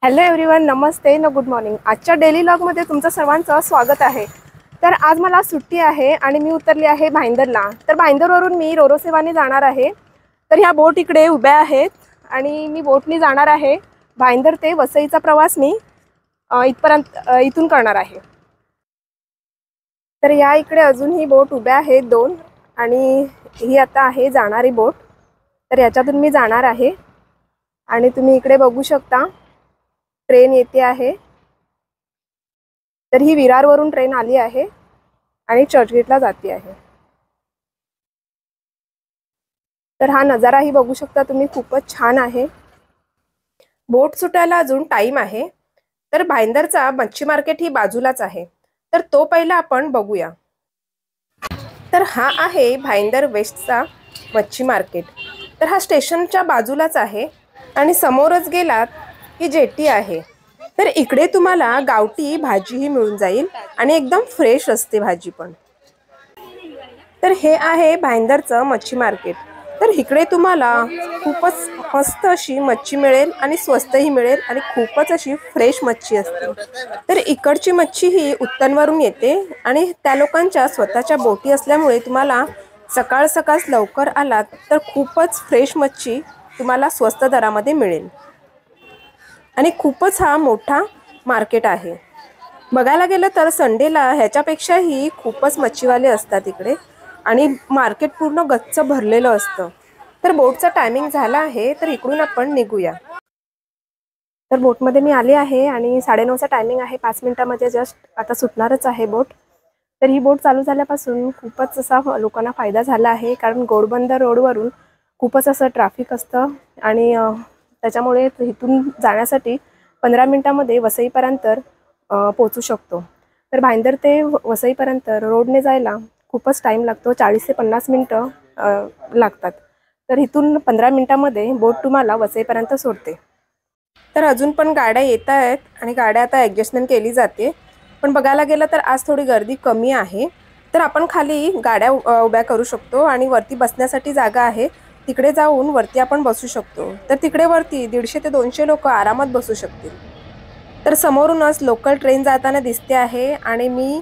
Hello everyone, नमस्ते न good morning. आजच्या daily व्लॉगमध्ये तुमचं सर्वांचं स्वागत आहे। तर आज मला सुट्टी आहे आणि मी उतरली आहे भाईंदरला। तर भाईंदरवरून मी रोरो सेवाने जाणार आहे। तर ह्या बोट इकडे उभ्या आहेत आणि मी बोटनी जाणार आहे भाईंदर ते वसईचा प्रवास मी इथून करणार आहे। तर या इकडे अजूनही बोट उभ्या आहेत दोन आणि ही आता आहे जाणारी बोट। तर याच्यातून मी जाणार आहे आणि तुम्ही इकडे बघू शकता ट्रेन येते आहे। तर ही विरारवरून ट्रेन आली आहे आणि चर्चगेटला जाते आहे। तर हा नजाराही बघू शकता तुम्ही, खूपच छान आहे। बोट सुटायला अजून टाइम आहे। तर भाईंदरचा मच्छी मार्केट ही बाजूलाच आहे, तर तो पहिला आपण बघूया। तर हा आहे भाईंदर वेस्टचा मच्छी मार्केट। तर हा स्टेशनच्या बाजूलाच आहे आणि समोरच गेलात की जेटी आहे। तर इकडे तुम्हाला गावठी भाजीही मिळून जाईल आणि एकदम फ्रेश असते भाजी पण। तर हे आहे भाईंदरचं मच्छी मार्केट। तर इकडे तुम्हाला खूपच मस्त अशी मच्छी मिळेल आणि स्वस्तही मिळेल आणि खूपच अशी फ्रेश मच्छी असते। तर इकडची मच्छी ही उत्तनवरून येते आणि त्या लोकांच्या स्वतःच्या बोटी असल्यामुळे तुम्हाला सकाळ सकाळ लवकर आलात तर खूपच फ्रेश मच्छी तुम्हाला स्वस्त दरामध्ये मिळेल आणि खूपच हा मोठा मार्केट आहे। बघायला गेलं तर संडेला ह्याच्यापेक्षाही खूपच मच्छीवाले असतात इकडे आणि मार्केट पूर्ण गच्च भरलेलं असतं। तर बोटचा टायमिंग झाला आहे, तर इकडून आपण निघूया। तर बोटमध्ये मी आले आहे आणि 9:30चा टायमिंग आहे। 5 मिनिटांमध्ये जस्ट आता सुटणारच आहे बोट। तर ही बोट चालू झाल्यापासून खूपच असा लोकांना फायदा झाला आहे, कारण घोडबंदर रोडवरून खूपच असं ट्रॅफिक असतं आणि त्याच्यामुळे इथून जाण्यासाठी 15 मिनिटांमध्ये वसईपर्यंत पोहोचू शकतो। तर भाईंदर ते वसईपर्यंत रोडने जायला खूपच टाइम लागतो, 40 ते 50 मिनिटं लागतात। तर इथून 15 मिनिटांमध्ये बोट तुम्हाला वसईपर्यंत सोडते। तर अजून पण गाड्या येत आहेत आणि गाड्या आता ॲडजस्टमेंट केली जाते, पण बघायला गेलं तर आज थोडी गर्दी कमी आहे। तर आपण खाली गाड्या उभ्या करू शकतो आणि वरती बसण्यासाठी जागा आहे, तिकडे जाऊन वरती आपण बसू शकतो। तर तिकडे वरती 150 ते 200 लोक आरामात बसू शकतील। तर समोरूनच लोकल ट्रेन जाताना दिसते आहे आणि मी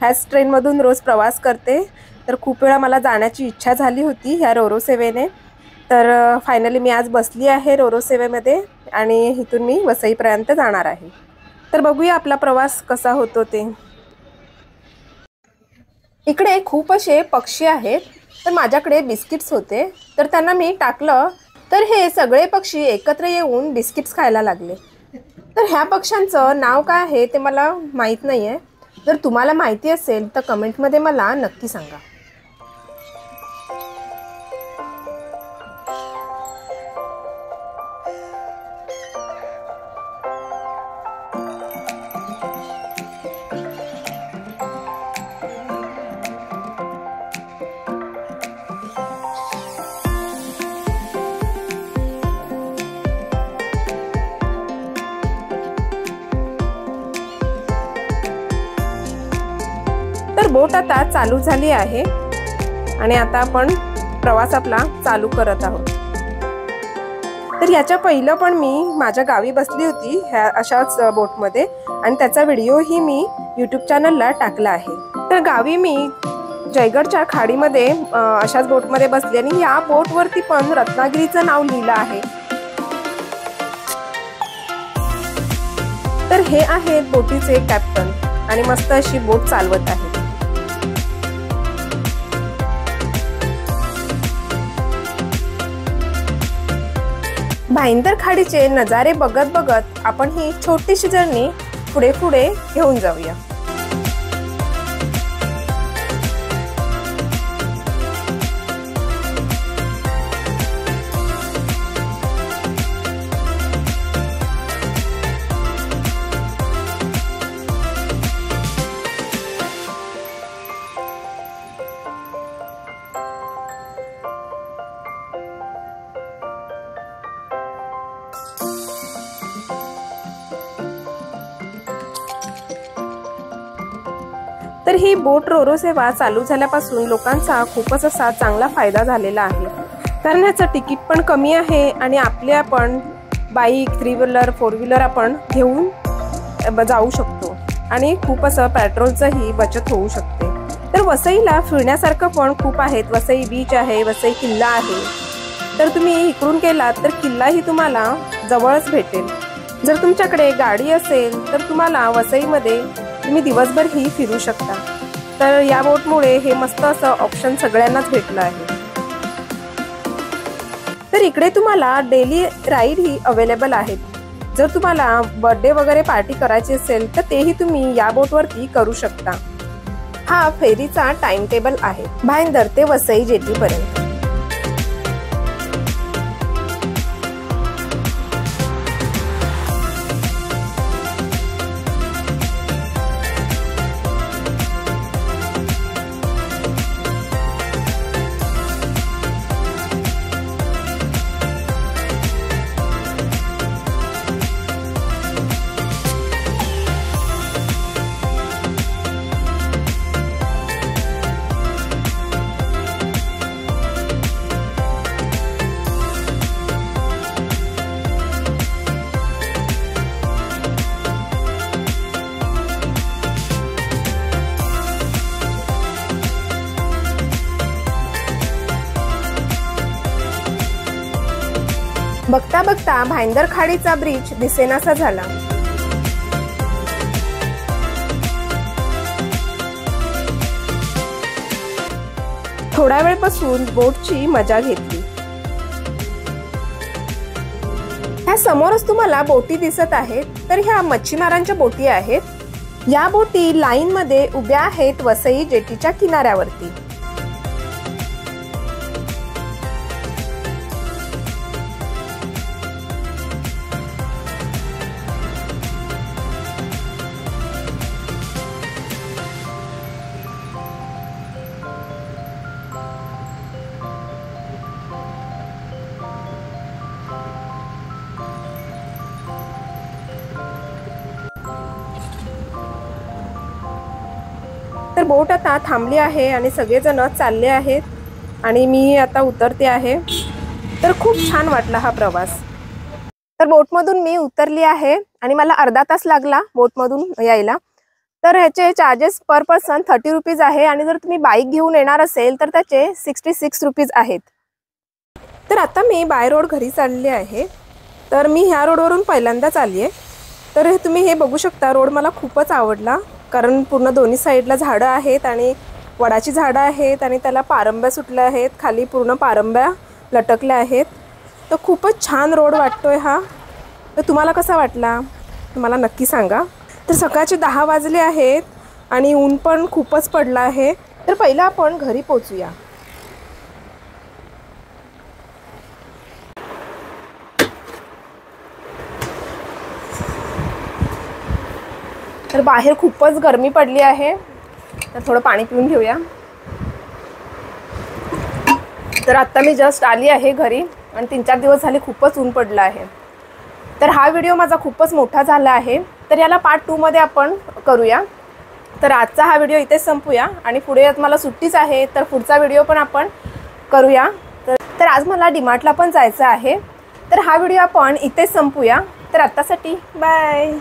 ह्याच ट्रेनमधून रोज प्रवास करते। तर खूप वेळा मला जाण्याची इच्छा झाली होती ह्या रोरो सेवेने। तर फायनली मी आज बसली आहे रोरो सेवेमध्ये आणि इथून मी वसईपर्यंत जाणार आहे। तर बघूया आपला प्रवास कसा होतो ते। इकडे खूप असे पक्षी आहेत। तर माझ्याकडे बिस्किट्स होते, तर त्यांना मी टाकलं तर हे सगळे पक्षी एकत्र येऊन बिस्किट्स खायला लागले। तर ह्या पक्ष्यांचं नाव काय आहे ते मला माहीत नाही आहे। जर तुम्हाला माहिती असेल तर कमेंटमध्ये मला नक्की सांगा। तर बोट आता चालू झाली आहे आणि आता आपण प्रवास आपला चालू करत आहोत। तर याच्या पहिलं पण मी माझ्या गावी बसली होती ह्या अशाच बोटमध्ये आणि त्याचा व्हिडिओही मी यूट्यूब चॅनलला टाकला आहे। तर गावी मी जयगडच्या खाडीमध्ये अशाच बोटमध्ये बसली आणि या बोटवरती पण रत्नागिरीचं नाव लिहिलं आहे। तर हे आहेत बोटीचे कॅप्टन आणि मस्त अशी बोट चालवत आहेत। भाईंदर खाडीचे नजारे बघत बघत आपण ही छोटीशी जर्नी पुढे पुढे घेऊन जाऊया। तर ही बोट रोरो सेवा चालू झाल्यापासून लोकांचा खूपच असा चांगला फायदा झालेला आहे, कारण ह्याचं तिकीट पण कमी आहे आणि आपल्या पण बाईक, 3 व्हीलर, 4 व्हीलर आपण घेऊन जाऊ शकतो आणि खूप असं पेट्रोलचंही बचत होऊ शकते। तर वसईला फिरण्यासारखं पण खूप आहेत। वसई बीच आहे, वसई किल्ला आहे। तर तुम्ही इकडून गेलात तर किल्लाही तुम्हाला जवळच भेटेल। जर तुमच्याकडे गाडी असेल तर तुम्हाला वसईमध्ये तुम्ही दिवसभरही फिरू शकता। तर या बोटमुळे हे मस्त असं ऑप्शन सगळ्यांनाच भेटलं आहे। तर इकडे तुम्हाला डेली राईड ही अवेलेबल आहेत। जर तुम्हाला बर्थडे वगैरे पार्टी करायची असेल तर तेही तुम्ही या बोटवरती करू शकता। हा फेरीचा टाइम टेबल आहे भाईंदर ते वसई जेटी पर्यंत। बघता बघता भाईंदर खाडीचा ब्रिज दिसेनासा झाला। थोडा वेळ बसून बोटची मजा घेतली। ह्या समोरच तुम्हाला बोटी दिसत आहेत तर ह्या मच्छीमारांच्या बोटी आहेत। या बोटी लाईन मध्ये उभ्या आहेत वसई जेटीच्या किनाऱ्यावरती। तर बोट आता थांबली आहे आणि सगळेजण चालले आहेत आणि मी आता उतरते आहे। तर खूप छान वाटला हा प्रवास। तर बोटमधून मी उतरली आहे आणि मला अर्धा तास लागला बोटमधून यायला। तर ह्याचे चार्जेस पर पर्सन 30 रुपीज आहे आणि जर तुम्ही बाईक घेऊन येणार असेल तर त्याचे 66 रुपीज आहेत। तर आता मी बाय रोड घरी चालले आहे। तर मी ह्या रोडवरून पहिल्यांदाच आली आहे। तर तुम्ही हे बघू शकता, रोड मला खूपच आवडला कारण पूर्ण दोन्ही साईडला झाडं आहेत आणि वडाची झाडं आहेत आणि त्याला पारंब्या सुटल्या आहेत, खाली पूर्ण पारंब्या लटकल्या आहेत। तर खूपच छान रोड वाटतोय हा। तर तुम्हाला कसा वाटला तुम्हाला नक्की सांगा। तर सकाळचे 10 वाजले आहेत आणि ऊन पण खूपच पडलं आहे। तर पहिला आपण घरी पोहोचूया। तर बाहेर खूपच गरमी पडली आहे तर थोडं पाणी पिऊन घेऊया। तर आता मी जस्ट आली आहे घरी आणि 3-4 दिवस झाले खूपच ऊन पडलं आहे। तर हा व्हिडिओ माझा खूपच मोठा झाला आहे तर याला पार्ट 2 मध्ये आपण करूया। तर आजचा हा व्हिडिओ इथेच संपूया आणि पुढे मला सुट्टीच आहे तर पुढचा व्हिडिओ पण आपण करूया। तर आज मला डीमार्टला पण जायचं आहे। तर हा व्हिडिओ आपण इथेच संपूया। तर आतासाठी बाय।